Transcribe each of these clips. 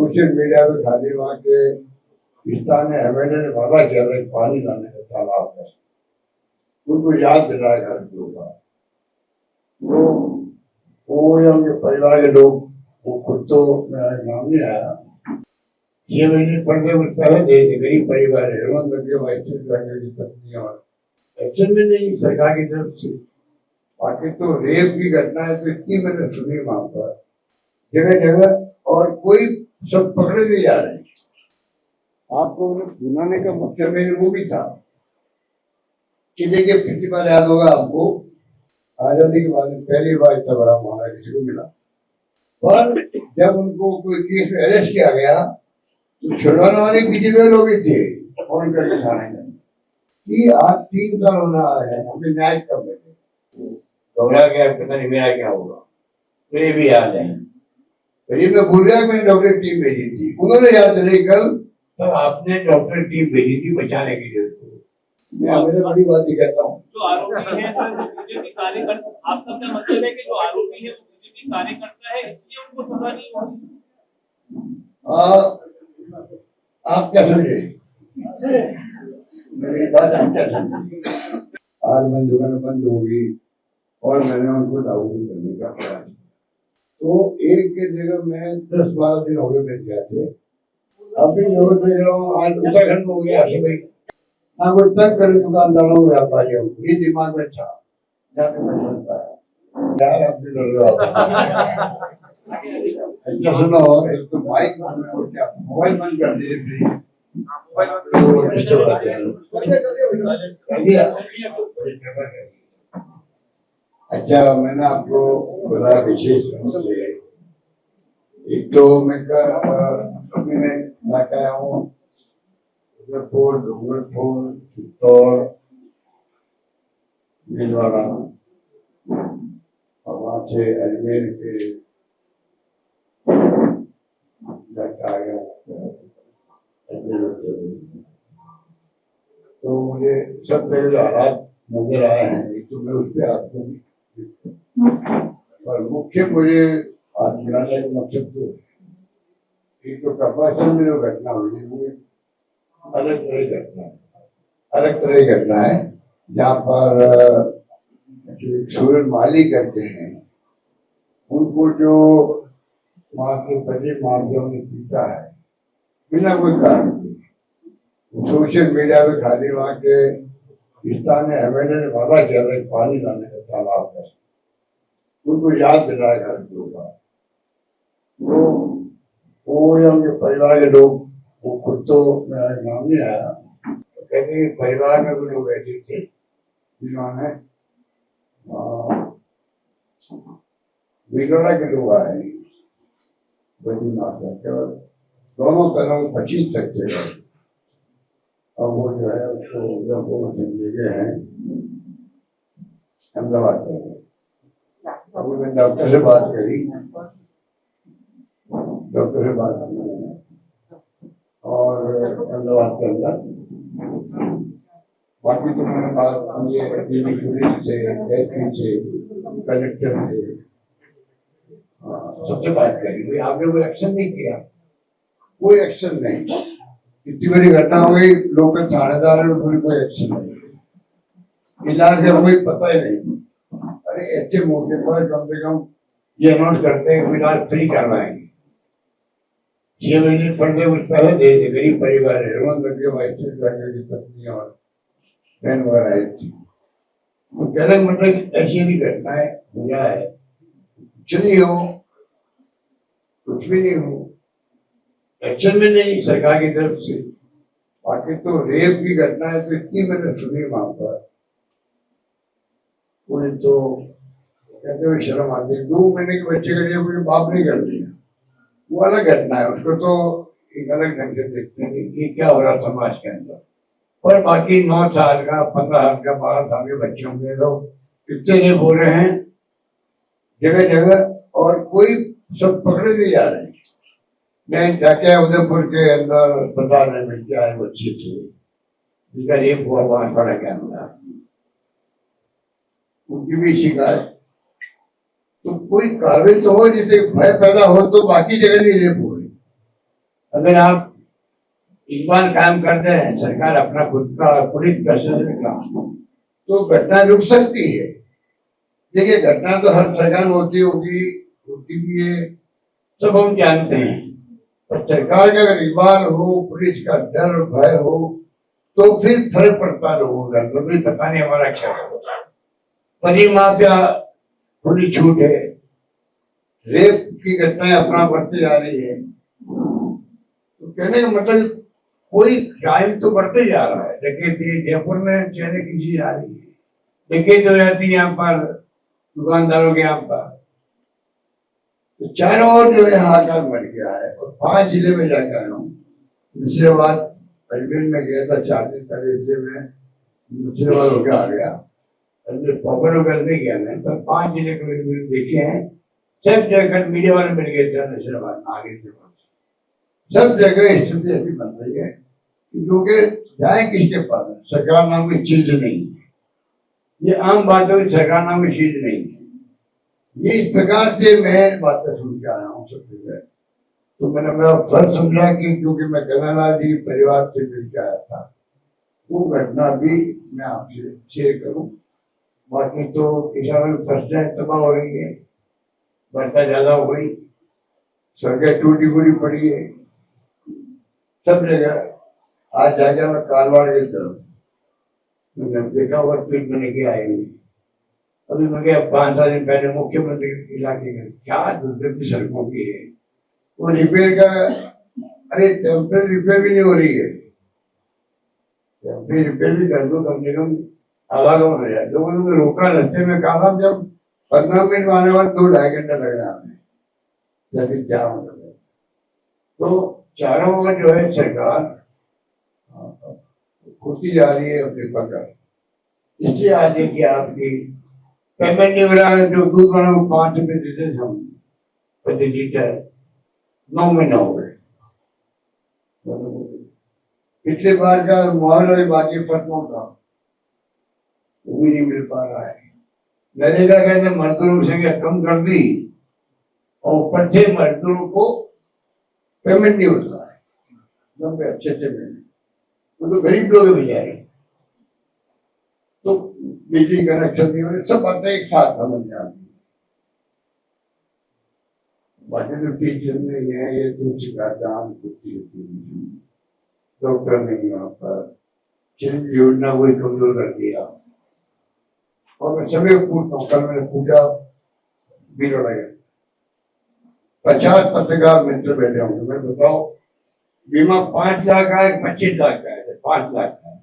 Social media पे खाली वहाँ के स्थानीय एमएलए ने वादा किया था पानी लाने का तालाब है, उनको याद दिलाया घर के ऊपर। तो वो या उनके परिवार के लोग, वो खुद तो मेरा नाम नहीं आया, 6 महीने पढ़ने कुछ पहले दे थे, गरीब परिवार है, हेमंत लगे वाइस की पत्नी और एक्शन में नहीं सरकार की तरफ से। बाकी तो रेप की घटना है तो इतनी मैंने सुनी वहां पर जगह जगह, और कोई सब पकड़े नहीं जा रहे। आपको बुलाने का मुख्य मेरे वो भी था कि देखिए, प्रिंसिपल याद होगा आपको, आजादी के बाद पहली बार इतना बड़ा मामला किसी को मिला, पर जब उनको कोई केस में अरेस्ट किया गया तो छुड़वाने वाले बीजेपी लोग ही थे, फोन करके थाने में कि आज 3 साल होना है, हमें न्याय कब मिले। घबरा गया, पता नहीं मेरा क्या होगा। मेरे भी याद है, फिर मैं भूल गया, मैंने डॉक्टर टीम भेजी थी, उन्होंने याद दिलाई कल, तो आपने डॉक्टर टीम भेजी थी बचाने के लिए। मैं हमेशा बड़ी बात ही कहता हूँ, जो आरोपी है सर बीजेपी कार्यकर्ता, आपका क्या मतलब है कि जो आरोपी है वो बीजेपी कार्यकर्ता है इसलिए उनको सजा नहीं होगी? आप क्या समझे मेरी बात, आप क्या समझे? आज मैं दुकान बंद होगी और मैंने उनको लागू करने का प्रयास, तो एक के जगह मैं 10-12 दिन हो गए बैठ गए थे। अभी जो देख रहा हूँ आज उत्तराखंड में हो गया सुबह, ना कोई तक करे दुकानदारों को, व्यापारियों को, ये दिमाग में था यार। आप भी लड़ रहे हो अच्छा सुनो, एक तो माइक मोबाइल बंद कर दीजिए प्लीज, अच्छा मैंने आपको बता विशेष रूप से, एक तो मैं क्या हूँ उदयपुर, डूंगरपुर, चित्तौड़, भीलवाड़ा और वहां से अजमेर के आ गया। तो मुझे सब मेरे जो हालात नजर आए हैं, एक तो मैं उस पर आपको, और मुख्य मुझे हाथ मिलाने का मकसद तो एक तो कपासन में जो घटना हुई वो अलग तरह की घटना है, अलग तरह की घटना है, जहाँ पर सूर्य माली करते हैं, उनको जो वहाँ के बड़े माफियाओं ने पीटा है बिना कोई कारण। सोशल मीडिया पे खाली वहाँ के स्थानीय एमएलए ने वादा किया था पानी लाने का तालाब है, उनको याद दिलाया घर के ऊपर। तो वो या उनके परिवार के लोग, वो खुद तो मेरा नाम नहीं आया, तो कहते परिवार में कुछ लोग ऐसे थे जिन्होंने विगड़ा के लोग आए, केवल दोनों तरफ 25 सकते हैं, और वो जो है उसको जगह है अहमदाबाद में। अभी मैं डॉक्टर से बात करी, डॉक्टर से बात की और अहमदाबाद के अंदर, बाकी तो मैंने बात की है पुलिस से, एसपी से, कलेक्टर से, सबसे बात करी। आपने कोई एक्शन नहीं किया, कोई एक्शन नहीं। इतनी बड़ी घटना हो गई, लोकल थानेदार है, कोई एक्शन नहीं, इलाज का कोई पता ही नहीं। अरे ऐसे मौके पर कम से कम ये अनाउंस करते हैं इलाज फ्री करवाएंगे। 6 महीने पढ़ने कुछ पहले दे थे, गरीब परिवार है, हेमंत लगे वाइस की पत्नी और बहन वगैरह आई थी। तो कहने मतलब ऐसी भी घटनाएं हो जाए, कुछ नहीं हो, कुछ भी नहीं हो, एक्शन में नहीं सरकार की तरफ से। बाकी तो रेप की घटना है तो इतनी मैंने सुनी वहां पर, कोई तो कहते हुए शर्म आती है, 2 महीने के बच्चे के लिए मुझे बाप नहीं कर दिया, वो अलग घटना है, उसको तो एक अलग ढंग से देखते हैं कि क्या हो रहा समाज के अंदर। और बाकी 9 साल का, 15 साल का, 12 साल के बच्चों के लोग इतने रेप हो रहे हैं जगह जगह, और कोई सब पकड़े नहीं जा रहे। मैं जाके उदयपुर के अंदर अस्पताल में मिल के आए बच्चे थे जिसका रेप हुआ वहां खड़ा के अंदर, उनकी भी शिकायत। तो कोई कार्रवाई तो हो जिससे भय पैदा हो, तो बाकी जगह नहीं रेप हो रही। अगर आप इकबाल कायम करते हैं, सरकार अपना खुद का पुलिस प्रशासन का, तो घटना रुक सकती है। देखिए, घटना तो हर सरकार में होती होगी, होती भी है, सब हम जानते हैं। पर सरकार का अगर इकबाल हो, पुलिस का डर और भय हो, तो फिर फर्क पड़ता है लोगों का। तो भी पता नहीं हमारा क्या होगा। परी माफिया खुली छूट है, रेप की घटनाएं अपना बढ़ती जा रही है। तो कहने का मतलब कोई क्राइम तो बढ़ते जा रहा है। डकैती जयपुर में चैने की चीज आ रही है, डकैती हो जाती है यहाँ पर दुकानदारों के यहाँ पर। तो चारों ओर जो है हाहाकार मच गया है। और 5 जिले में जाकर आया हूँ। दूसरे बात अजमेर में गया था 4 दिन पहले, इसलिए मैं दूसरे बार होकर आ गया। पॉपुलर कर नहीं गया मैं, तो 5 जिले के देखे हैं। सब जगह मीडिया वाले मिल गए थे नशराबाद आगे से, सब जगह स्थिति ऐसी बन रही है क्योंकि जाए किसके पास, सरकार नाम की चीज नहीं है। ये आम बात है, सरकार नाम की चीज नहीं है। ये इस प्रकार से मैं बातें सुन के आया हूँ सब जगह। तो मैंने मेरा फर्ज समझा कि क्योंकि मैं कन्हैयालाल जी परिवार से मिल के आया था, वो घटना भी मैं आपसे शेयर करूं। बाकी तो किसानों की फसलें तबाह हो रही है, वर्षा ज्यादा हो गई, सड़कें टूटी फूटी पड़ी है सब जगह। आज जाके मैं कालवाड़ की तरफ मैंने देखा हुआ, ट्वीट मैंने किया है। अभी मैं गया 5-7 दिन पहले, मुख्यमंत्री इलाके में क्या दुर्गति सड़कों की है। वो रिपेयर का, अरे टेम्परेरी रिपेयर भी नहीं हो रही है। टेम्परेरी रिपेयर भी कर दो, कम से कम आवागमन हो जाए। लोगों ने रोका रास्ते में, कहा जब 15 मिनट आने वाले 2-2.5 घंटे लग रहा है जब क्या मतलब। तो चारों ओर जो है सरकार खुशी जा रही है अपने पकड़। इसलिए आज देखिए आपकी पेमेंट नहीं हो रहा है। जो दूध वालों को 5 रुपए देते थे हम प्रति लीटर, 9 महीना हो गए। पिछले बार का मुआवजा बाकी फसलों का वो भी नहीं मिल पा रहा है। नरेगा कहते मजदूरों की संख्या कम कर दी और ऊपर से मजदूरों को पेमेंट नहीं होता है लंबे अच्छे पेमेंट। तो गरीब लोग बेचारे, तो बिजली कनेक्शन नहीं हो रहे, सब बातें एक साथ समझ जाती है। बाकी तो टीचर नहीं है, ये तो शिकायत कुछ डॉक्टर नहीं वहां पर, योजना वही कमजोर कर दिया। और मैं सभी को पूछता हूँ, कल मैंने पूछा बीरो लगे 50 पत्रकार मित्र बैठे होंगे, मैं बताओ बीमा 5 लाख का है 25 लाख का है, 5 लाख का है,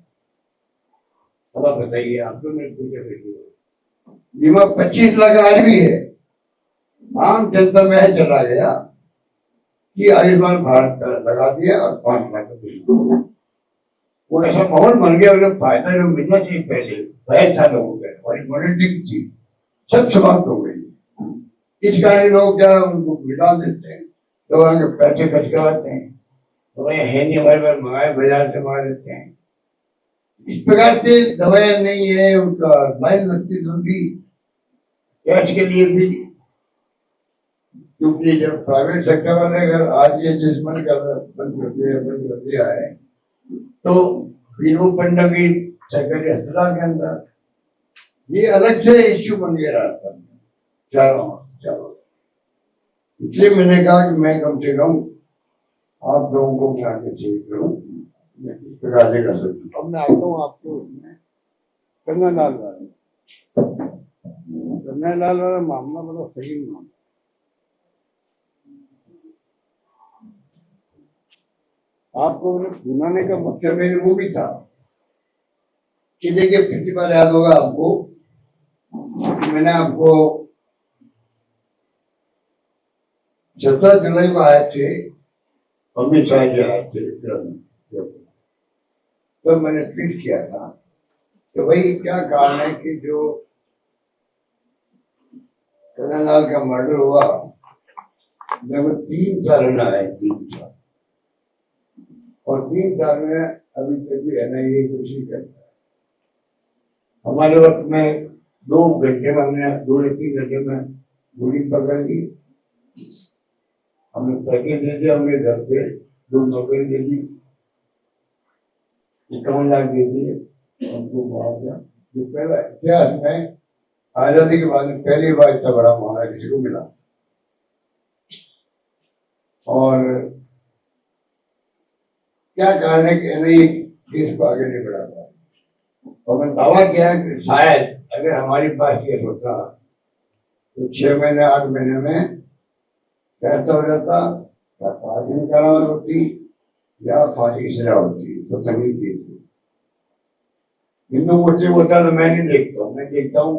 अब बताइए आप। तो मैं पूछे बीमा 25 लाख आज भी है। आम जनता में चला गया कि आयुष्मान भारत का लगा दिया और 5 लाख का वो ऐसा माहौल बन गया। अगर फायदा जो मिलना चाहिए पहले वह था लोगों का, हमारी मॉनिटरिंग थी, सब समाप्त हो गई। इस कारण लोग क्या उनको मिला देते हैं, दवा के पैसे खर्च करवाते हैं, दवाएं है नहीं हमारे पास, मंगाए बाजार से मंगा देते हैं। इस प्रकार से दवाएं नहीं है, उनका लाइन लगती लंबी कैश के लिए भी। क्योंकि जब प्राइवेट सेक्टर वाले अगर आज ये जिसमन बंद कर दिया है, तो फिर वो पंडा की सरकारी अस्पताल के अंदर ये अलग से इश्यू बन गया था चारों। इसलिए मैंने कहा कि मैं कम से कम आप लोगों को क्या शेयर करूँ, मैं किस प्रकार से कर सकता हूँ। मैं आता हूँ आपको कन्हैयालाल वाला मामला बड़ा सही मामला। आपको बुलाने का मतलब मेरे वो भी था कि देखिए, पिछली बार याद होगा आपको, मैंने आपको 17 जुलाई को आए थे, अमित शाह जी आए थे, तो मैंने ट्वीट किया था कि भाई क्या कारण है कि जो कन्हैयालाल का मर्डर हुआ, लगभग 3 साल में आए, 3 साल, और 3 साल में अभी तक भी NIA कुछ नहीं करता है। हमारे वक्त में 2 घंटे में हमने 2 या 3 घंटे में गोली पकड़ ली, हमने पैकेज दे दिया, हमने घर पे जो नौकरी दे दी, 51 लाख दे दिए उनको। बहुत जो पहला इतिहास में आजादी के बाद में पहली बार इतना बड़ा मामला किसी को मिला। और क्या कारण है कि नहीं केस को आगे नहीं बढ़ा पाया। और मैंने दावा किया कि शायद अगर हमारी पास केस होता तो 6 महीने 8 महीने में फैसला हो जाता, या फांसी में करार होती या फांसी की सजा होती। तो संगीत केस हिंदू मुस्लिम होता तो मैं नहीं देखता हूँ। मैं देखता हूँ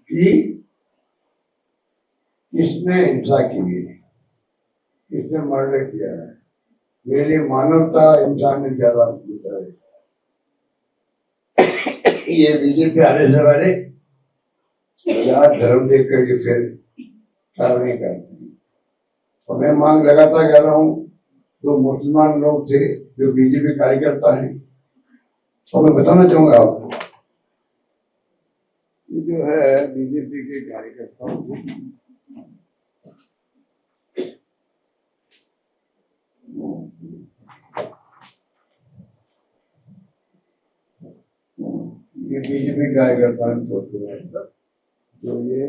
कि किसने हिंसा की है, किसने मर्डर किया है। मेरे लिए मानवता इंसान ने ज्यादा है। ये बीजेपी आरएसएस वाले जात धर्म देख करके फिर कार्रवाई करते हैं। और मैं मांग लगाता जा रहा हूँ, जो मुसलमान लोग थे जो बीजेपी कार्यकर्ता हैं, और मैं बताना चाहूंगा आपको, ये जो है बीजेपी के कार्यकर्ताओं को ये बीजेपी कार्यकर्ता जो ये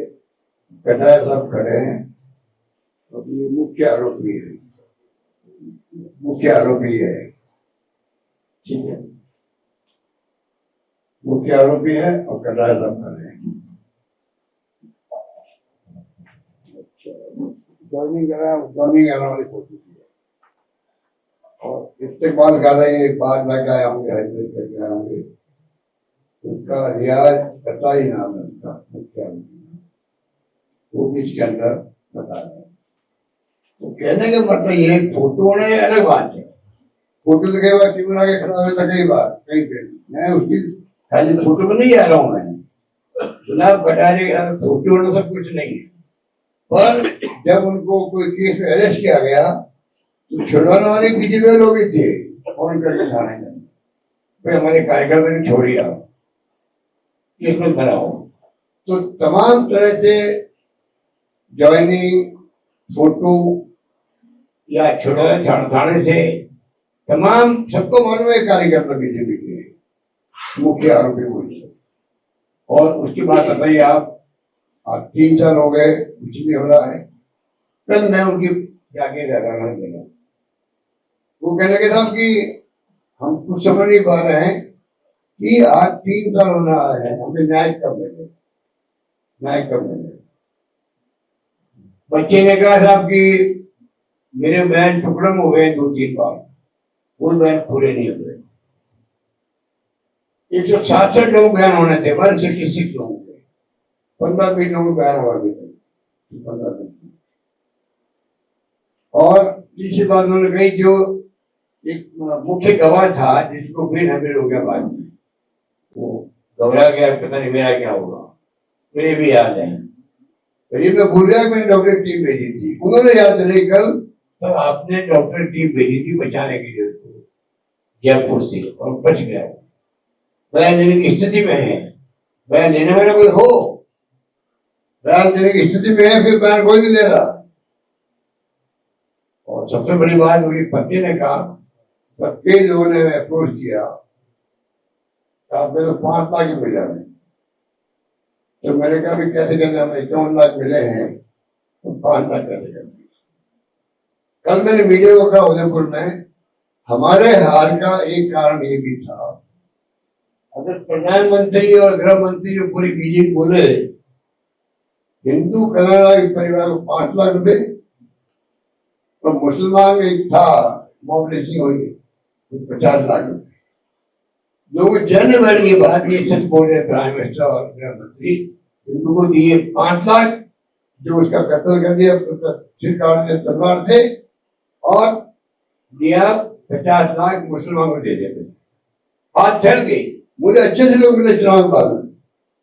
कटार साहब खड़े हैं, तो ये मुख्य आरोपी है, मुख्य आरोपी है, ठीक है, मुख्य आरोपी है और कटार साहब खड़े हैं। जॉइनिंग करा वाली कोशिश की और इस्तेमाल कर रहे हैं। बाहर लग आए होंगे, हैदराबाद करके आए होंगे, उसका रियाज कताई नाम है उसका, मुख्य वो भी इसके अंदर बता रहे हैं। तो कहने का मतलब ये फोटो होने अलग बात है। फोटो तो कई बार क्यों आगे खड़ा होता, कई बार कई बार मैं उसकी खाली फोटो में नहीं आ रहा हूँ। मैं चुनाव कटाने का फोटो होना सब कुछ नहीं है, पर जब उनको कोई केस में अरेस्ट किया गया तो छुड़वाने वाले बीजेपी लोग ही थे। फोन करके थाने में फिर हमारे कार्यकर्ता ने छोड़ दिया, केस में बनाओ। तो तमाम तरह से ज्वाइनिंग, फोटो या छुड़ाने से तमाम सबको मालूम है कार्यकर्ता बीजेपी के मुख्य आरोपी हुए। और उसकी बात बताइए आप 3 साल हो गए, कुछ नहीं हो रहा है। कल मैं उनकी जाके जगह देगा, वो कहने के साहब कि हम कुछ समझ नहीं पा रहे हैं कि आज 3 साल होना है, हमें न्याय कब मिले, न्याय कब मिले। बच्चे ने कहा साहब कि मेरे बयान टुकड़म हो गए 2-3 बार, वो बयान पूरे नहीं हुए। 167 लोग बयान होने थे, 166 लोगों के 15-20 लोग बयान हुआ भी थे, 15-20। और तीसरी बात उन्होंने कही, जो एक मुख्य गवाह था जिसको फिर हमें हो गया बाद में, वो घबरा गया, पता नहीं मेरा क्या होगा। मेरे भी याद है, तो ये मैं भूल गया, मैंने डॉक्टर टीम भेजी थी, उन्होंने याद दिलाई कल, तो आपने डॉक्टर टीम भेजी थी बचाने के लिए जयपुर से, और बच गया। बयान देने की स्थिति में है, बयान देने वाला कोई हो, बयान देने की स्थिति में है, फिर बयान कोई नहीं ले रहा। और सबसे बड़ी बात मेरी पत्नी ने कहा, तब कई लोगों ने अप्रोच किया, आपने तो 5 लाख मिल जाए। तो मैंने कहा भी कैसे करना, हमें 51 लाख मिले हैं तो 5 लाख कैसे करना। कल मैंने मीडिया को कहा उदयपुर में, हमारे हार का एक कारण ये भी था, अगर प्रधानमंत्री और गृह मंत्री जो पूरी बीजेपी बोले हिंदू कल्याण परिवार को 5 लाख रुपए, तो मुसलमान एक था मोबिलिटी हुई 50 लाख रुपए। लोग जनवरी की बात ये सच बोल रहे, प्राइम मिनिस्टर और गृह मंत्री हिंदू को दिए 5 लाख, जो उसका कत्ल कर दिया सरकार ने तलवार थे, और दिया 50 लाख मुसलमान को दे देते। बात चल गई, मुझे अच्छे से लोग मिले चुनाव बाद में,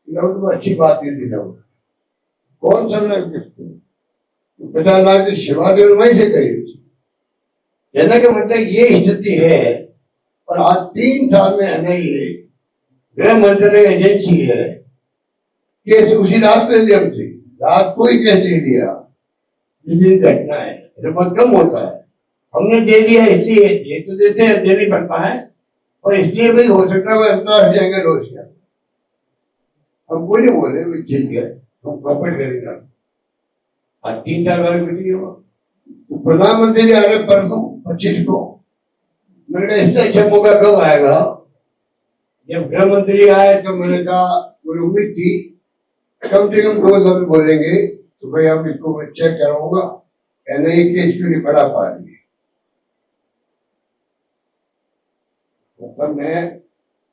तो अच्छी बात नहीं थी। लोग कौन समझा किसको, 50 लाख की शिवाजी वहीं से करी थी। कहने का मतलब ये स्थिति है। और आज 3 साल में एनआईए गृह मंत्रालय एजेंसी है, केस उसी रात ले लिया हमसे, रात को ही केस ले लिया। जिस घटना है रिपोर्ट कम होता है, हमने दे दिया इसलिए ये तो देते हैं, देनी पड़ता है, और इसलिए भी हो सकता है वो अंतर्राष्ट्रीय एंगल हो गया। हम कोई नहीं बोले भाई ठीक है हम कॉपरेट करेंगे। आज 3-4 बार कुछ नहीं हुआ, तो प्रधानमंत्री जी आ रहे परसों 25 को। मैंने कहा इससे अच्छा मौका कब आएगा? जब गृह मंत्री आए तो मैंने कहा मुझे उम्मीद थी कम से कम 2 लफ्ज बोलेंगे तो भाई हम इसको चेक कराऊंगा, एनआईए केस क्यों नहीं बढ़ा पा रही है। मतलब मैं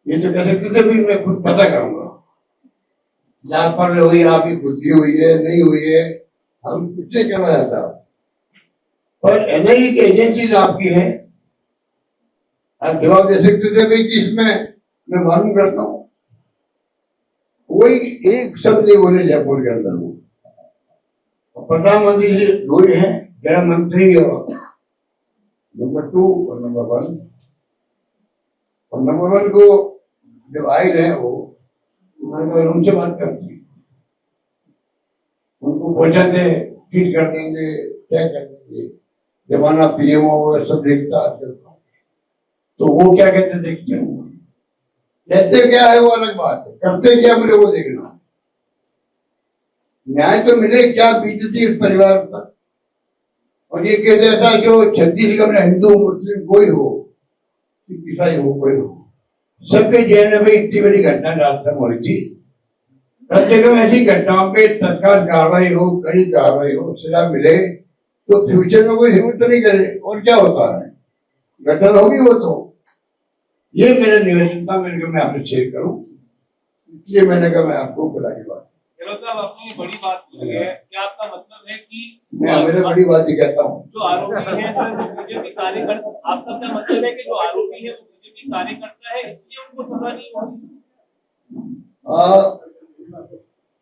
ये तो कह सकते थे भी मैं खुद पता करूंगा, जांच पर हुई आपकी खुद की हुई है नहीं हुई है, हम कुछ नहीं करना चाहता, पर एनआईए की एजेंसी आपकी है, आप जवाब दे सकते थे भाई कि इसमें मैं मालूम करता हूँ। कोई एक शब्द नहीं बोले जयपुर के अंदर। वो प्रधानमंत्री जी 2 ही हैं, गृह मंत्री और नंबर 2 और नंबर 1। और नंबर 1 को जब आए रहे वो उनसे बात करती, उनको पहुंचा दे, ट्वीट कर देंगे, क्या कर देंगे, जमाना पीएमओ सब देखता है, तो वो क्या कहते देखते हैं, कहते क्या है वो अलग बात है, करते क्या मुझे वो देखना। न्याय तो मिले, क्या बीतती इस परिवार पर। और ये कहते था जो छत्तीसगढ़ में हिंदू मुस्लिम कोई हो, ईसाई हो कोई हो, सबके जेल में भाई इतनी बड़ी घटना डालता हो रही थी, कम से कम ऐसी घटनाओं पे तत्काल कार्रवाई हो, कड़ी कार्रवाई हो, सजा मिले, तो फ्यूचर में कोई हिम्मत नहीं करे। और क्या होता है, घटना होगी वो तो। ये मेरा निवेदन था, मैंने कहा मैं आपसे शेयर करूं, इसलिए मैंने कहा मैं आपको बुला के बात। साहब आपने बड़ी बात की है, क्या आपका मतलब है कि मैं हमेशा बड़ी बात ही कहता हूँ, जो आरोपी है सर बीजेपी कार्यकर्ता, आपका क्या मतलब है कि जो आरोपी है वो बीजेपी कार्यकर्ता है इसलिए उनको सजा नहीं होगी?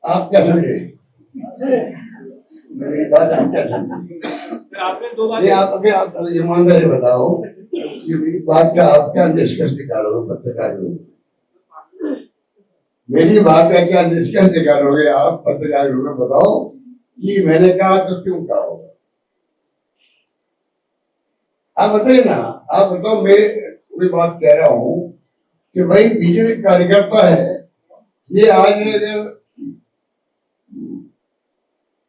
आप क्या समझे मेरी बात, आप क्या समझे? आपने 2 बार आप ईमानदारी बताओ कि मेरी बात का आप क्या निष्कर्ष निकालोगे पत्रकार लोग? मेरी बात का क्या निष्कर्ष निकालोगे आप पत्रकार लोग? बताओ कि मैंने कहा तो क्यों कहा होगा, आप बताइए ना। आप बताओ, मैं बात कह रहा हूं कि भाई बीजेपी कार्यकर्ता है, ये आज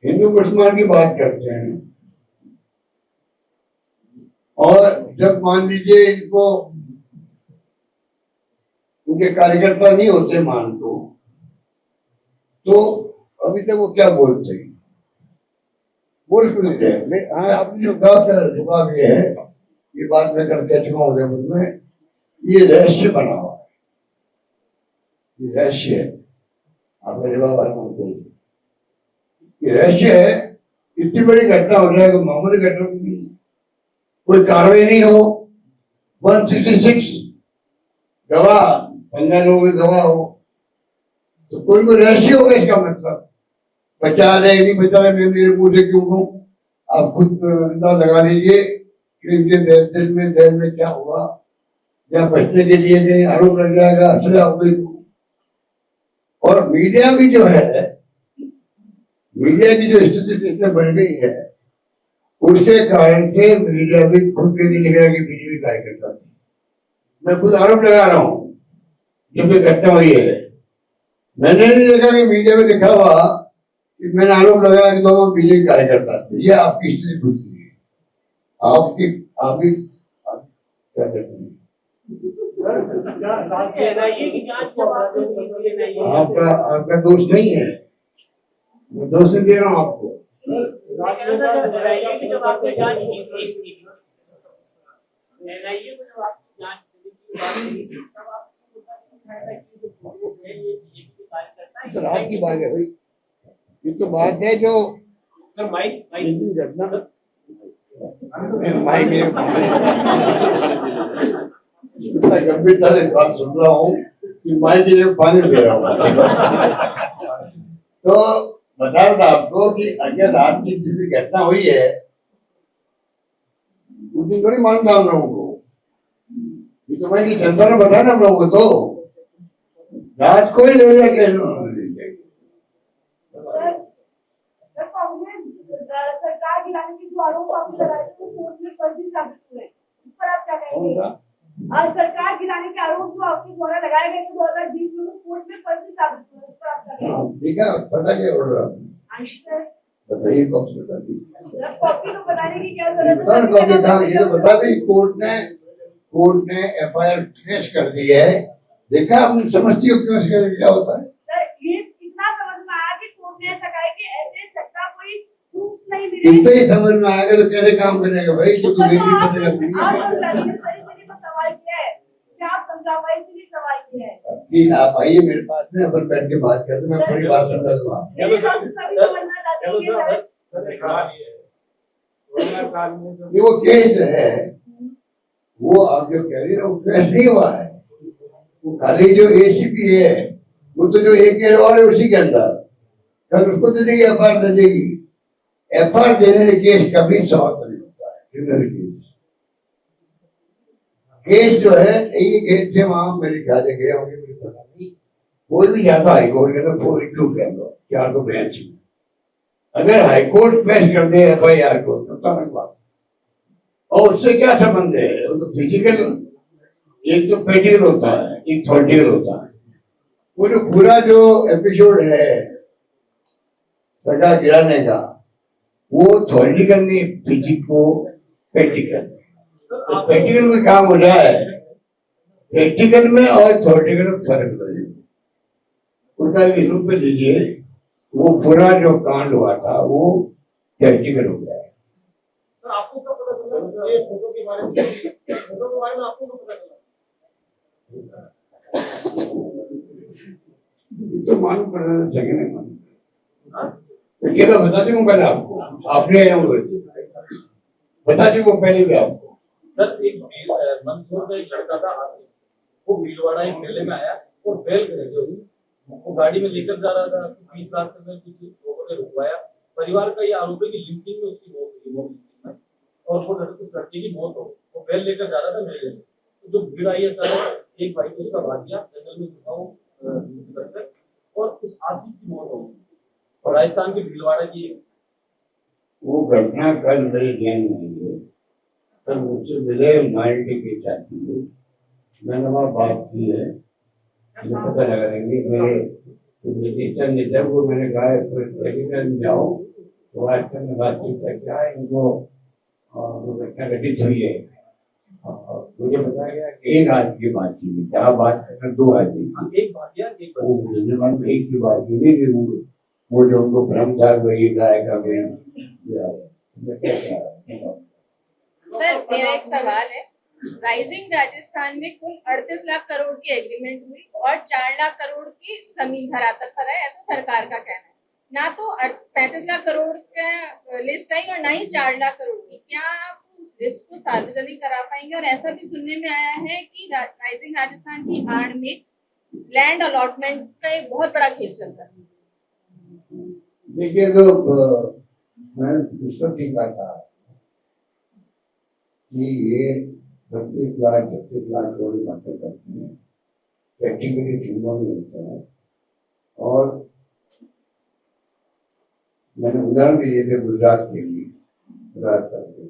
हिंदू मुसलमान की बात करते हैं, और जब मान लीजिए इनको उनके कार्यकर्ता नहीं होते मान तो अभी तक वो क्या बोलते हैं, बोल क्यों नहीं रहे? हाँ, आपने जो कहा जवाब ये है, ये बात मैं कर कह चुका हूँ उदयपुर में, ये रहस्य बना हुआ है, ये रहस्य है। आपका जवाब आना ये रहस्य है। इतनी बड़ी घटना हो जाए, मामूली घटना नहीं, कोई कार्रवाई नहीं हो, 166 गवाह 15 लोगों के गवाह हो, तो कोई रहस्य होगा। इसका मतलब बचा रहे नहीं बचा रहे, मैं मेरे मुंह से क्यों कहूं? आप खुद अंदाज लगा लीजिए कि इनके दिल में क्या हुआ, या बचने के लिए नहीं आरोप लग जाएगा, सजा हो गई। और मीडिया भी जो है, मीडिया की जो स्थिति इसमें बन गई है, उसके कारण से मीडिया भी खुद के नहीं लिख रहा कि बीजेपी कार्यकर्ता थी। मैं खुद आरोप लगा रहा हूं, जब ये घटना हुई है मैंने नहीं देखा कि मीडिया में लिखा हुआ कि मैंने आरोप लगाया कि दोनों बीजेपी कार्यकर्ता थे। ये आपकी स्थिति खुद की है, आपकी आप भी क्या कहते हैं, आपका दोष नहीं है, मैं दोष नहीं दे रहा हूँ आपको। आपकी बात है भाई, ये तो बात है जो सर माइक घटना माइक इतना गंभीरता से बात सुन रहा हूँ कि माइक के लिए पानी दे रहा हूँ। तो बता रहा था आपको कि अगर आपकी जिस घटना हुई है उस दिन थोड़ी मानता हम लोगों को, ये तो भाई जनता ने बताया ना हम लोगों को, तो राज को ही ले जाके कांग्रेस सरकार गिराने के जो आरोप आपने लगाए थे वो कोर्ट में कर फर्जी साबित हुए हैं, इस पर आप क्या कौन कहेंगे? सा? सरकार गिराने के आरोप जो आपके द्वारा लगाए गए थे 2020 में, वो कोर्ट में फर्जी साबित हुए, इस पर आप क्या कहेंगे? हाँ, देखा पता क्या बोल रहा हूँ, सर, बताइए कब से बता दी कॉपी तो बनाने की क्या जरूरत है? कौन कॉपी कहा, ये तो बता दी। कोर्ट ने एफआईआर ट्रेस कर दी है। देखा आप समझती हो क्यों इसका क्या होता है? सर, ये इतना समझ में आया कि कोर्ट ने ऐसा कहा है कि ऐसे सट्टा कोई प्रूफ्स नहीं मिले। इतना ही समझ में आएगा तो कैसे काम करेगा भाई, तो तो यही आप पता समझाइए सर, इसीलिए तो सवाल किया है कि आप समझाओ, इसीलिए सवाल किया है। प्लीज आप आइए मेरे पास में, अपन बैठ के बात करते हैं, मैं पूरी बात समझा दूंगा। मेरे हिसाब से सभी समझना चाहते हैं कि सर, ये वो केस है, वो आप जो कह रही है वो केस नहीं हुआ है, वो खाली जो एसीपी है वो तो जो एक और है उसी के अंदर, कल उसको दे देगी, एफआईआर दे देगी। एफआईआर देने से केस कभी समाप्त नहीं होता है। क्रिमिनल केस जो है यही केस थे, वहां मेरे ख्याल से गया होंगे, मुझे पता नहीं, कोई भी जाता हाईकोर्ट के अंदर 482 के अंदर 482 में, अगर हाईकोर्ट पेश कर दे एफआईआर को तो अलग बात, और उससे क्या संबंध है? वो तो फिजिकल, एक तो प्रैक्टिकल होता है, एक थ्योरेटिकल होता है। वो जो पूरा जो एपिसोड है सजा गिराने का, वो थ्योरेटिकल नहीं, फिजिको प्रैक्टिकल। तो प्रैक्टिकल में काम हो जाए, प्रैक्टिकल में और थ्योरेटिकल में फर्क बताइए। उनका भी रूप में लीजिए, वो पूरा जो कांड हुआ था वो प्रैक्टिकल हो गया है। सर, आपको क्या पता चला ये फोटो के बारे में? फोटो के बारे में आपको क्या पता चला? तो मालूम पड़ना चाहिए, नहीं मालूम तो क्या मैं बता दूं पहले आपको, आपने बता दूं पहले भी आपको। सर, एक मंदसौर का एक लड़का था आसिफ, वो भीलवाड़ा एक मेले में आया और बेल खरीदे हुई, वो गाड़ी में लेकर जा रहा था, बीच रास्ते में कुछ लोगों ने रुकवाया। परिवार का ये आरोप है कि लिंचिंग में उसकी मौत हुई, वो लिंचिंग में, और वो उस लड़के की मौत हो गई। वो बेल लेकर जा रहा था मेले में, तो जो भीड़ आई है अचानक, एक भाई को उसका भाग गया, जंगल में छुपा हो, और उस आसिफ की मौत हो गई। और राजस्थान के भीलवाड़ा की वो घटना कल मेरे ध्यान में आई है, तब मुझसे मिले माइंड के साथी है, मैंने वहाँ बात की है, मुझे पता लगा रहेंगे मेरे नेता को मैंने कहा जाओ तो आज तक मैं बातचीत करके आए, इनको घटना घटित हुई है। मुझे बताया गया कि एक आदमी की बात की, क्या बात करना, दो आदमी, एक भाग गया, एक वो मुसलमान में एक की बात की नहीं कि वो जो उनको भ्रम था वही गाय का सर, मेरा एक सवाल है। राइजिंग राजस्थान में कुल 38 लाख करोड़ की एग्रीमेंट हुई और 4 लाख करोड़ की जमीन धरातल पर है, ऐसा सरकार का कहना है। ना तो 35 लाख करोड़ का लिस्ट आई और ना ही 4 लाख करोड़ की। क्या आप उस लिस्ट को सार्वजनिक करा पाएंगे? और ऐसा भी सुनने में आया है कि राइजिंग राजस्थान की आड़ में लैंड अलॉटमेंट का एक बहुत बड़ा खेल चल रहा है। देखिए, तो मैं उसको ठीक था कि ये 32 लाख 36 लाख करोड़ बातें करते हैं, प्रैक्टिकली संभव नहीं होता है। और मैंने उदाहरण दिए थे गुजरात के लिए, गुजरात करके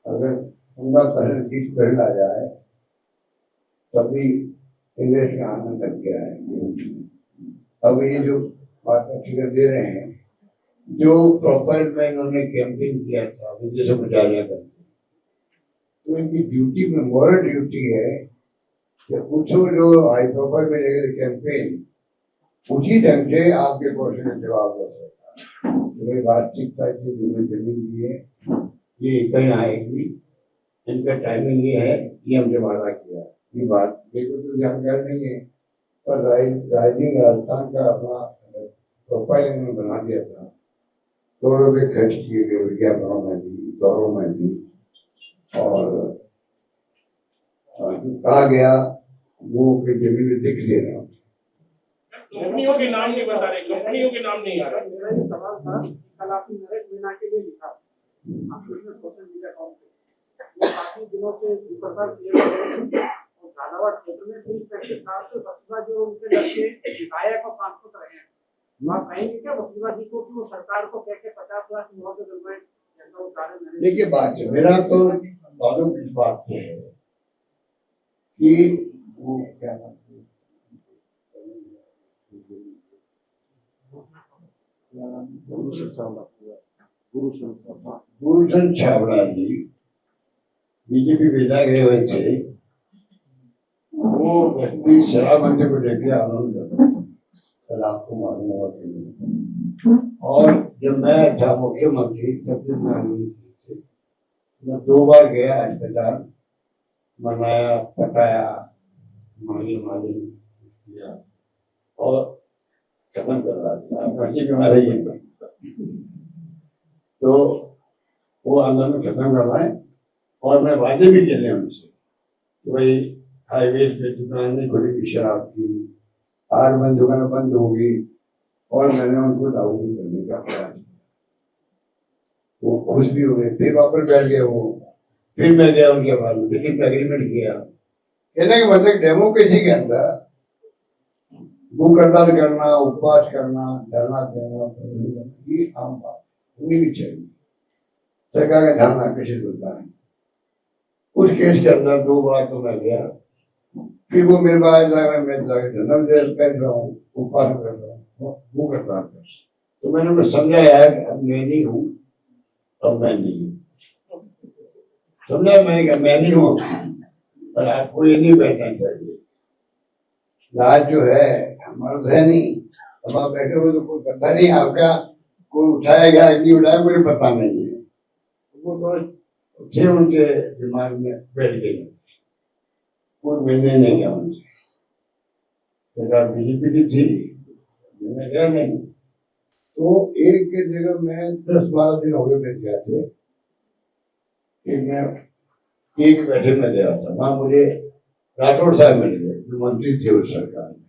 अगर 15 20 पहल आ जाए तभी इंग्लिश का आनंद लग गया है। अब ये जो बातें फिगर दे रहे हैं, जो प्रोफाइल में इन्होंने कैंपेन किया था विदेशों में जाने करके, तो इनकी ड्यूटी में मॉरल ड्यूटी है कि पूछो जो हाई प्रोफाइल में लेकर कैंपेन, उसी ढंग से आपके क्वेश्चन का जवाब दे सकता है। वार्षिकता की जमीन दी है, ये कहीं आएगी, इनका टाइमिंग ये है, ये हमने वादा किया। ये बात मेरे को तो जानकारी नहीं है, पर राइजिंग राजस्थान का अपना प्रोफाइल इन्होंने बना दिया था, करोड़ों रुपये खर्च किए गए विज्ञापनों में भी, दौरों में भी, और कहा गया वो जमीन दिख ले रहा। कंपनियों के नाम नहीं बता रहे, कंपनियों के नाम नहीं आ रहा। मेरा ये सवाल था, कल आपने नरेश मीणा के लिए लिखा आपने सोशल मीडिया अकाउंट पे, वो काफी दिनों से दुर्प्रचार किए गए और झालावाड़ क्षेत्र में 30-35 साल से वसुधा जो उनके लड़के विधायक और सांसद रहे हैं, आप कहेंगे क्या वसुधा जी को कि वो सरकार को कह के 50 लाख मुआवजा दिलवाएं? ऐसा उदाहरण मैंने देखिए बात है, मेरा तो बालों की बात है कि वो क्या नाम है? गुरुशरण छाबड़ा जी बीजेपी विधायक रहे हुए थे। वो व्यक्ति शराबबंदी को लेकर आंदोलन करते थे, कल आपको मालूम होगा कि नहीं। और जब मैं था मुख्यमंत्री तब से मैं 2 बार गया अस्पताल, मनाया, पटाया, माली किया और खत्म कर रहा था, बच्चे बीमार है। तो वो आंदोलन खत्म करवाए और मैं वादे भी किए उनसे कि भाई हाईवे पे दुकान नहीं खुलेगी शराब की, 8 बंद दुकानें बंद होगी, और मैंने उनको लागू करने का प्रयास किया। वो खुश भी हो गए, फिर वापस बैठ गए वो। फिर मैं गया उनके पास, लेकिन एग्रीमेंट किया, कहने के मतलब डेमोक्रेसी के अंदर भूख हड़ताल करना, उपवास करना, धरना देना, ये आम बात होनी भी चाहिए। सरकार का ध्यान आकर्षित होता है। उस केस के अंदर 2 बार तो मैं गया, फिर वो मेरे पास जाकर मैं जाकर जन्म बैठ रहा हूँ, उपवास कर रहा हूँ, भूख हड़ताल कर। तो मैंने उन्हें समझाया है कि अब मैं नहीं हूँ, अब मैं नहीं हूँ, समझा। मैंने कहा मैं नहीं हूँ, पर आपको ये नहीं बैठना चाहिए। राज जो है हमारा तो है नहीं, अब आप बैठे हो तो कोई पता नहीं आपका, कोई उठाएगा नहीं उठाएगा मुझे पता नहीं है। वो तो थे उनके दिमाग में बैठ गए, वो मिलने नहीं गया उनसे। सरकार बीजेपी की थी, मैंने गया नहीं। तो एक जगह मैं 10-12 दिन हो गए मिल गया थे कि मैं एक बैठक में गया था, वहां मुझे राठौड़ साहब मिल गए जो मंत्री थे उस सरकार में।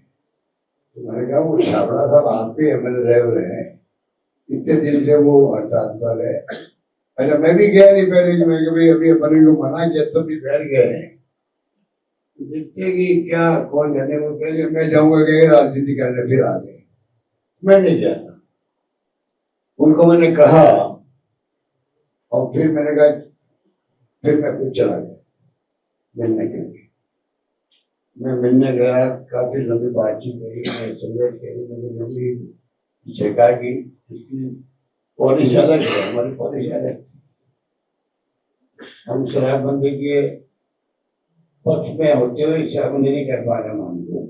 तो मैंने कहा वो छाबड़ा साहब आप भी एमएलए रहे हुए हैं, इतने दिन से वो हड़ताल पर है। अच्छा मैं भी गया नहीं पहले, कि मैं भाई अभी अपने को मना किया तब भी बैठ गए हैं, देखते कि क्या कौन जाने। वो पहले मैं जाऊंगा कि राजनीति करने, फिर आ गए, मैं नहीं गया था। उनको मैंने कहा और फिर मैंने कहा, फिर मैं खुद चला गया मिलने के लिए। मैं मिलने गया, काफी लंबी बातचीत हुई, मैं समझ के मैंने लंबी चेका की इसकी पॉलिसी अलग है, हमारी पॉलिसी अलग है। हम शराबबंदी के पक्ष में होते हुए शराबबंदी नहीं कर पा रहे मान लो,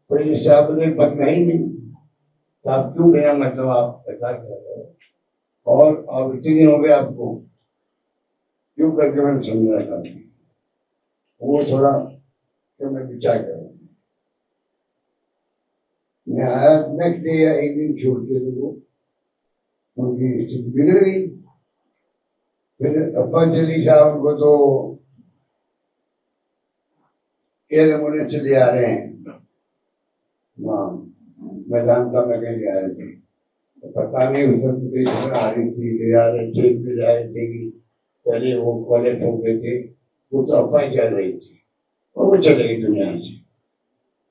तो ये शराबबंदी पक्ष में ही नहीं, तो आप क्यों बिना मतलब आप सरकार कर रहे हो? और इतने दिन हो गए आपको, क्यों करके मैंने समझा था। वो थोड़ा तो मैं विचार करूँ, मैं आया नेक्स्ट डे या एक दिन छोड़ के तो उनकी स्थिति बिगड़ गई। फिर पतंजलि साहब उनको तो मुझे चले आ रहे हैं वहाँ, मैं जानता मैं कहीं आ रहे थे, तो पता नहीं उत्तर प्रदेश में आ रही थी, ले आ रहे थे, ले जा रहे थे कि पहले वो कॉलेज हो गए थे, वो तो अफवाह चल रही थी और वो चले गई दुनिया से।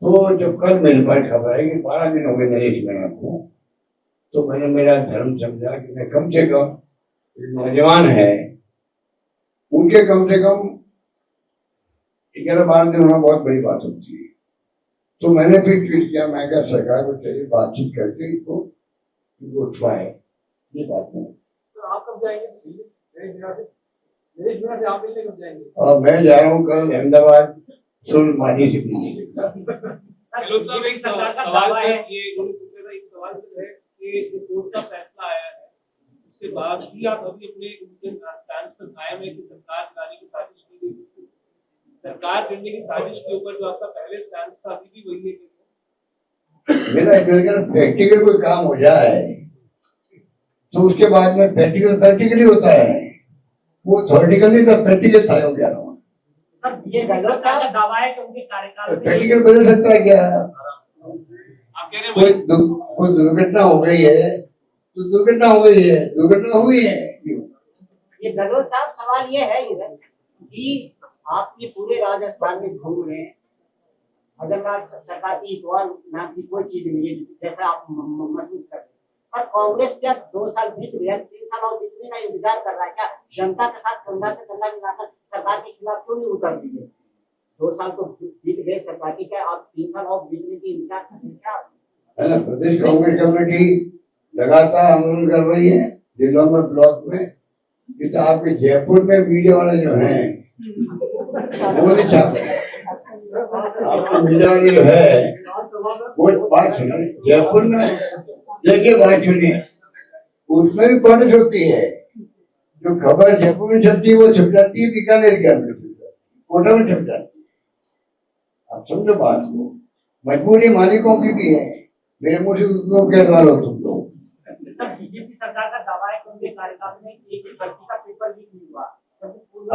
तो जब कल मेरे पास खबर आई कि 12 दिन हो गए नरेश मीणा को, तो मैंने मेरा धर्म समझा कि मैं कम से कम नौजवान है, उनके कम से कम 11-12 दिन होना बहुत बड़ी बात होती है। तो मैंने फिर ट्वीट किया, मैं क्या सरकार को चाहिए बातचीत करके इनको उठवाए, ये बात है। तो आप कब जाएंगे नरेश मीणा से आप मिलने कब जाएंगे? और मैं जा रहा हूँ कल अहमदाबाद सुन माजी से मिलने। लोग साहब एक सवाल है, ये एक सवाल है कि जो कोर्ट का फैसला आया है उसके बाद भी आप अभी अपने इसके स्टैंड पर कायम है कि सरकार गिराने की साजिश की गई, सरकार गिरने की साजिश के ऊपर जो आपका पहले स्टैंड था अभी भी वही है? मेरा प्रैक्टिकल कोई काम हो जाए तो उसके बाद में प्रैक्टिकली होता है, वो थ्योरेटिकल नहीं था, प्रैक्टिकल था हो गया। ये गहलोत साहब का दावा है कि उनके कार्यकाल में प्रैक्टिकल बदल सकता है क्या? आप कह रहे हैं कोई दुर्घटना हो गई है तो दुर्घटना हो गई है, दुर्घटना हुई है। ये गहलोत साहब सवाल ये है इधर कि आप ये पूरे राजस्थान में घूम रहे हैं, अगर सरकार की इकबाल नाम की कोई चीज नहीं है जैसा आप महसूस करते हैं, और कांग्रेस क्या 2 साल बीत गया, साल और जीतने का इंतजार कर रहा है क्या? जनता के साथ कंधा से कंधा मिलाकर सरकार के खिलाफ क्यों नहीं उतर दीजिए? 2 साल तो बीत गए सरकार की, क्या आप 3 साल और जीतने की इंतजार कर रहे हैं क्या? है ना, प्रदेश कांग्रेस कमेटी लगातार आंदोलन कर रही है जिलों में, ब्लॉक में। कि तो आपके जयपुर में मीडिया वाले जो हैं वो नहीं छाप रहे। आपके मीडिया वाले जो है वो बात सुनिए, जयपुर में देखिए, बात सुनिए, उसमें भी पॉलिटिक्स होती है। जो खबर जयपुर में छपती है वो छप जाती है बीकानेर के अंदर, कोटा में छप जाती है। आप समझो बात को, मजबूरी मालिकों की भी है। मेरे मुंह से क्यों कह रहा हो तुम लोग? बीजेपी सरकार का दावा है कि उनके कार्यकाल में एक व्यक्ति का पेपर लीक नहीं हुआ।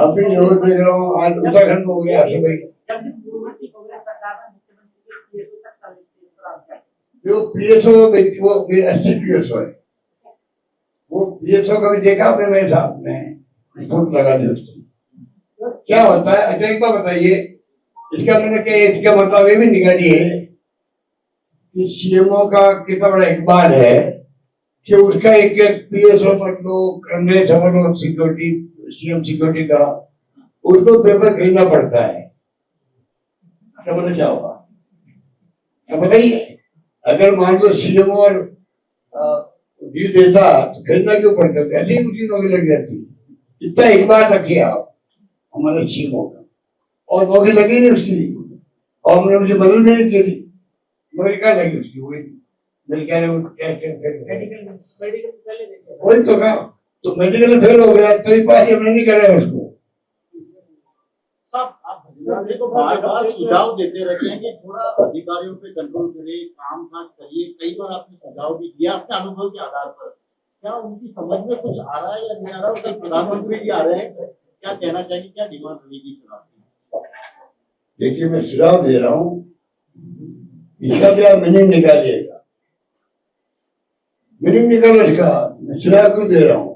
अभी रोज देख रहा हूँ, आज उत्तराखंड में हो गया सुबह। जबकि पूर्ववर्ती कांग्रेस सरकार में मुख्यमंत्री के पीएसओ तक सर्विस जो पीएसओ वो एससी पीएसओ है, वो पीएसओ का भी देखा आपने मेरे सामने रिपोर्ट लगा दी उसको। क्या होता है अच्छा एक बात बताइए, इसका मैंने क्या, इसका मतलब ये भी निकाली है कि सीएमओ का कितना बड़ा इकबाल है कि उसका एक पीएसओ मतलब करने समझ लो सिक्योरिटी, सीएम सिक्योरिटी का, उसको पेपर खरीदना पड़ता है। क्या मतलब क्या होगा क्या बताइए? अगर मान लो सीएमओ और डील देता तो खरीदना क्यों पड़ता? ऐसे ही उसकी नौकरी लग जाती। इतना इकबाल रखिए आप हमारे सीएमओ का, और नौकरी लगी नहीं उसकी, और हमने मुझे मदद नहीं की, नौकरी क्या लगी उसकी? वही मेरे क्या वही तो कहा, तो मेडिकल फेल हो गया तो ये पास हमने नहीं करे उसको। सब आप को बार-बार सुझाव देते रहते हैं कि थोड़ा अधिकारियों पे कंट्रोल करिए, काम काज करिए। कई बार आपने सुझाव भी दिया अपने अनुभव के आधार पर। क्या उनकी समझ में कुछ आ रहा है या नहीं आ रहा? उधर प्रधानमंत्री जी आ रहे हैं, क्या कहना चाहिए, क्या डिमांड रहेगी चुनाव की? देखिए मैं सुझाव दे रहा हूँ, इसका भी आप मीनिंग निकालिएगा, मीनिंग निकालो इसका। मैं सुझाव क्यों दे रहा हूँ?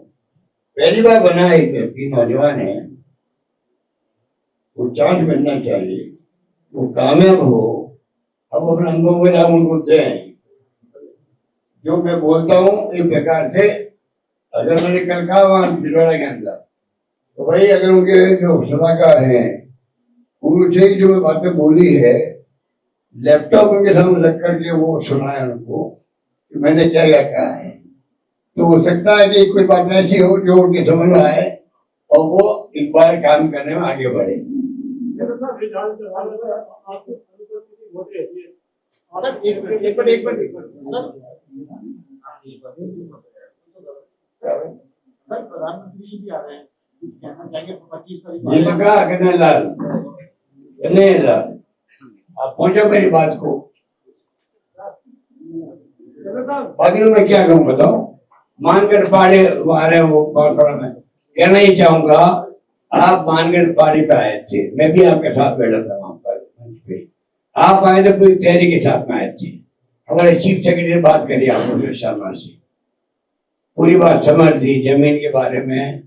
पहली बार बना एक व्यक्ति नौजवान है, वो चांस मिलना चाहिए, वो कामयाब हो। अब अपने अनुभव में हम उनको दें। जो मैं बोलता हूँ एक प्रकार से, अगर मैंने कल कहा वहां भिलवाड़ा के अंदर, तो भाई अगर उनके जो सलाहकार हैं उनसे जो मैं बातें बोली है, लैपटॉप उनके सामने रख करके वो सुनाए उनको कि मैंने क्या क्या कहा है, तो हो सकता है कि कोई बात ऐसी हो जो उनकी समझ में आए और वो एक बार काम करने में आगे बढ़े। सर प्रधानमंत्री जी भी आ रहे हैं, कहना चाहेंगे 25 तारीख ये लगा कितने लाल कितने लाल, आप पहुंचो मेरी बात को। बाकी मैं क्या कहूँ बताओ? मानगढ़ पहाड़ी आ रहे वो थोड़ा मैं कहना ही चाहूंगा, आप मानगढ़ पहाड़ी पे आए थे, मैं भी आपके साथ बैठा था वहां पर मंच पे। आप आए थे पूरी तैयारी के साथ में आए थे। हमारे चीफ सेक्रेटरी बात करी आपको शर्मा से, पूरी बात समझ ली जमीन के बारे में,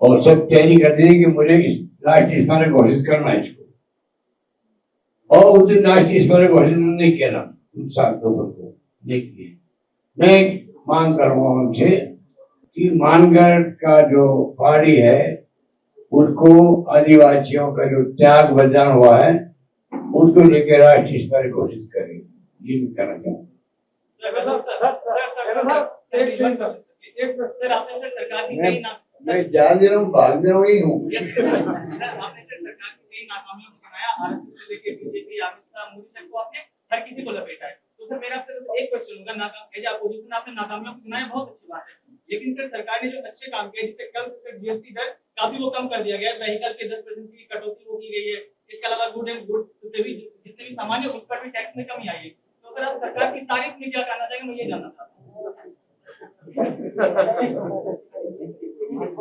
और सब तैयारी कर दी कि मुझे राष्ट्रीय स्मारक घोषित करना है इसको। और उस दिन राष्ट्रीय स्मारक घोषित नहीं किया ना, उन साल दोपहर को नहीं किए। मैं मांग करूंगा उनसे कि मानगढ़ का जो पहाड़ी है उसको आदिवासियों का जो त्याग बलिदान हुआ है उसको लेकर राष्ट्रीय स्मारक घोषित करें, ये मैं कहना चाहूँगा। मैं जान दे रहा हूँ, भाग दे रहा हूँ, यही हूँ। हर किसी को लपेटा है, तो सर मेरा आपसे एक क्वेश्चन होगा, अपोजिशन आपने नाकामियों को सुनाया, बहुत अच्छी बात है, लेकिन सर सरकार ने जो अच्छे काम किए, जिससे कल से जीएसटी दर काफी वो कम कर दिया गया, व्हीकल के 10% की कटौती वो की गई है, इसके अलावा गुड एंड गुड्स जितने भी सामान है उस पर भी टैक्स में कमी आई है। तो सर आप सरकार की तारीफ में क्या कहना चाहेंगे, मैं ये जानना चाहता हूँ।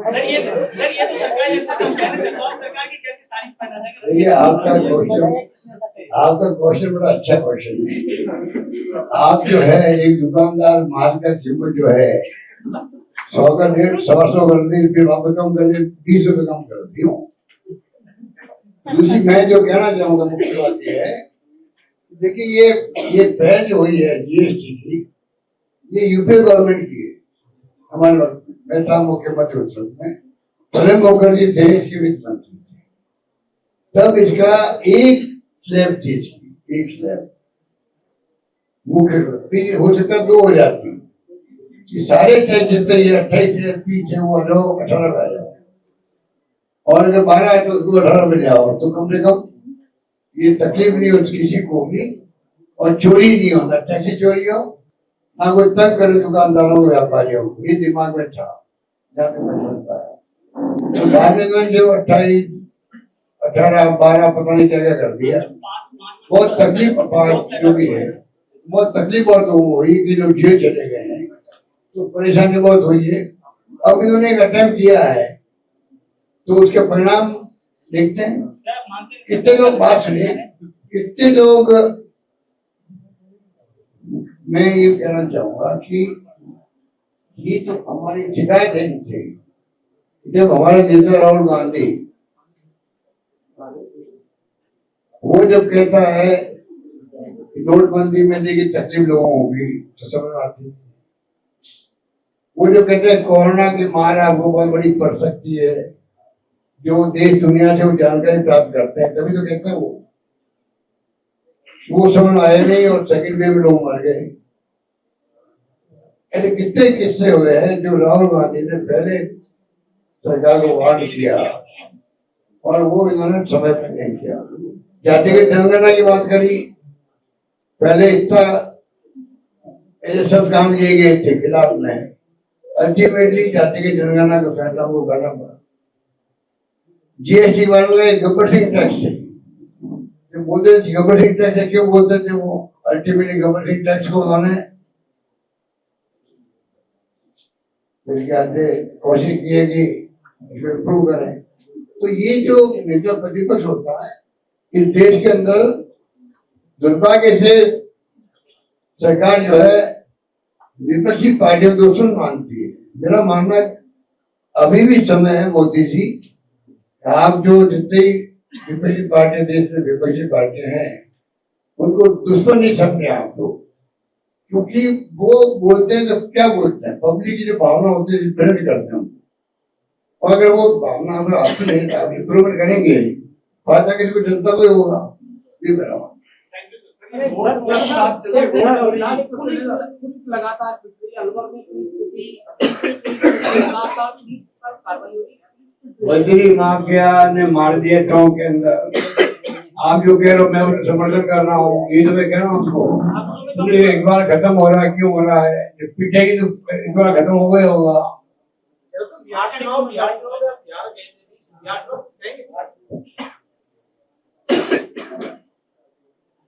सर ये तो सरकार ने अच्छा काम किया है, आप सरकार की कैसे तारीफ करना चाहेंगे? ये आपका क्वेश्चन बड़ा अच्छा क्वेश्चन है। आप जो है एक दुकानदार माल का कीमत जो है 100 का रेट 125 कर दी, फिर वापस कम कर दी, 20 रुपए कम कर दी हूँ। दूसरी मैं जो कहना चाहूंगा मुख्य बात यह है, देखिए ये पहल जो हुई है जीएसटी की, ये यूपीए गवर्नमेंट की है हमारे वक्त में। मैं था मुख्यमंत्री उस समय, प्रणब मुखर्जी थे इसके वित्त मंत्री थे। तब इसका एक स्लैब थी, इसकी एक स्लैब मुख्य, फिर हो सकता 2 हो जाती, कि सारे टैक्स जितने ये 28 से 30 है वो 18 पे आ जाए, और अगर 12 है तो उसको 18 में जाओ, तो कम से कम ये तकलीफ नहीं हो किसी को भी, और चोरी नहीं होना, टैक्सी चोरी हो ना, कोई तंग करे दुकानदारों को, व्यापारियों को, ये दिमाग में था जहाँ तक मैं समझता है। तो धार्मिकगंज जो 28, 18, 12 पता नहीं क्या क्या कर दिया, बहुत तकलीफ जो भी है, बहुत तकलीफ बहुत हुई कि लोग जेल चले गए हैं, तो परेशानी बहुत हुई है। अब इन्होंने एक अटेम्प्ट किया है, तो उसके परिणाम देखते हैं। कितने लोग बात सुनिए, कितने लोग, मैं ये कहना चाहूंगा कि ये तो हमारी शिकायत है इनसे। जब हमारे नेता राहुल गांधी वो जब कहता है नोटबंदी में देखिए तकलीफ लोगों होगी, तो समझ आती है। वो जो कहते हैं कोरोना की मार आपको बहुत बड़ी पड़ सकती है, जो देश दुनिया से वो जानकारी प्राप्त करते हैं, तभी तो कहते हैं वो समझ आए नहीं, और सेकंड वेव में लोग मर गए। ऐसे कितने किस्से हुए हैं जो राहुल गांधी ने पहले सरकार को वार्न किया, और वो इन्होंने समय पर नहीं किया। जातिगत जनगणना की बात करी, पहले इतना ऐसे सब काम किए गए थे खिलाफ में, अल्टीमेटली जातिगत जनगणना का फैसला वो करना पड़ा। जीएसटी वालों ने गब्बर सिंह टैक्स थे, जो बोलते थे गब्बर सिंह टैक्स है, क्यों बोलते थे वो, अल्टीमेटली गब्बर सिंह टैक्स को उन्होंने कोशिश की है कि इसको इम्प्रूव करें। तो ये जो नेता प्रतिपक्ष होता है इस देश के अंदर, दुर्भाग्य से सरकार जो है विपक्षी पार्टियों को दुश्मन मानती है। मेरा मानना अभी भी समय है मोदी जी, आप जो जितनी विपक्षी पार्टी देश में विपक्षी पार्टियां हैं उनको दुश्मन नहीं समझे आप लोग, क्योंकि वो बोलते हैं तो क्या बोलते हैं, पब्लिक की जो भावना होती है रिप्रेजेंट करते हैं, और अगर वो भावना अगर आती है तो आप इम्प्रूवमेंट करेंगे, फायदा किसी को जनता को ही होगा। ये मेरा मानना। लगातार अलवर में बजरी माफिया ने मार दिया गाँव के अंदर। आप जो कह रहे हो मैं उसे समर्थन कर रहा हूँ, ये तो मैं कह रहा हूँ उसको, ये एक बार खत्म हो रहा है, क्यों हो रहा है, जब पिटेगी तो एक बार खत्म हो गया होगा।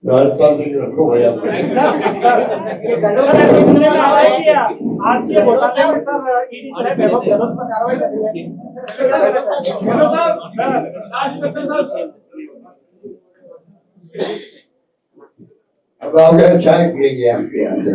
राजस्थान में रखो भैया, आज ये बोला था सर ईडी जो है वैभव गहलोत पर कार्रवाई करेगी। अब आप चाय पिएंगे आपके अंदर